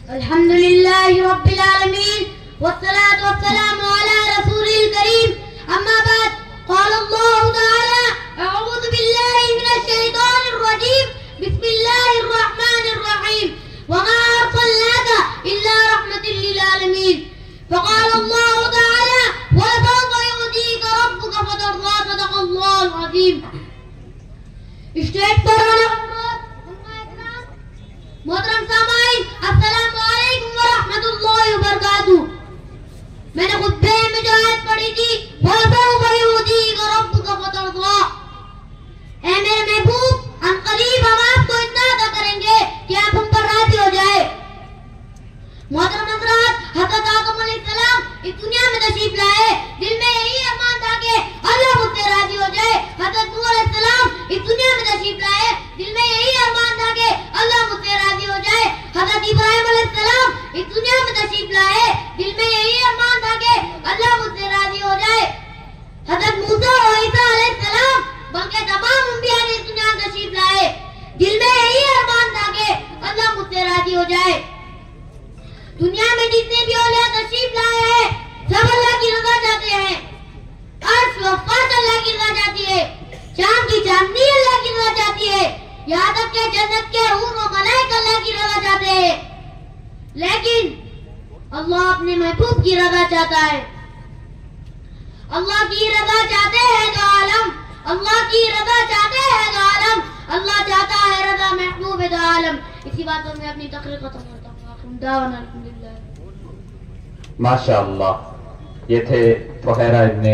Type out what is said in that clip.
अल्हम्दुलिल्लाहि रब्बिल आलमीन वस्सलातु वस्सलामु अला रसूलिल करीम अम्मा बाद क़ाल अल्लाहु तआला अऊज़ु बिल्लाहि मिनश शैतानिर रजीम बिस्मिल्लाहिर रहमानिर रहीम वमा अरसलनाका इल्ला रहमतल लिल आलमीन फ़क़ाल अल्लाहु तआला वसौफ़ यु'तीका रब्बुका फ़तर्ज़ा सदक़ल्लाहुल अज़ीम। स्टेज पर मोहतरम सामाईन अस्सलामु अलैकुम व रहमतुल्लाहि व बरकातुहू। मैंने खुतबे में जो आयत पढ़ी थी वसौफ़ यु'तीका रब्बुका फ़तर्ज़ा, ऐ मेरे महबूब अनक़रीब हम आपको इतना अता करेंगे कि आप हम पर राज़ी हो जाए। मोहतरम हज़रात, हज़रत आदम अलैहिस्सलाम इस दुनिया में तशरीफ लाए, दिल में यही अरमान था कि अल्लाह मुझसे राज़ी हो जाए। हज़रत नूह अलैहिस्सलाम इस दुनिया में तशरीफ लाए, दिल में यही अरमान था कि अल्लाह मुझसे राज़ी हो जाए। हज़रत इब्राहिम अलैहिस्सलाम इस दुनिया में तशरीफ लाए, दिल में यही अरमान था कि अल्लाह मुझसे राज़ी हो जाए। हज़रत मूसा और ईसा अलैहिस्सलाम बल्कि तमाम अंबिया ने इस दुनिया में तशरीफ लाए, दिल में यही अरमान था कि अल्लाह मुझसे राज़ी हो जाए। दुनिया में जितने भी औलिया तशरीफ लाए हैं सब अल्लाह की रज़ा चाहते हैं। अर्श व फर्श अल्लाह की रज़ा चाहती है, शाम की चांदनी अल्लाह की रज़ा चाहती है, यहाँ तक के जन्नत के हूर व मलाइका अल्लाह की रज़ा चाहते हैं। लेकिन अल्लाह अपने महबूब की रज़ा चाहता है। अल्लाह की रज़ा चाहते हैं तो आलम, अल्लाह की रज़ा चाहते हैं तो आलम, अल्लाह चाहता है रज़ा महबूब तो आलम। इसी बातों में अपनी तकरीर खत्म करता हूँ। माशाअल्लाह, ये थे फुहैरा इब्ने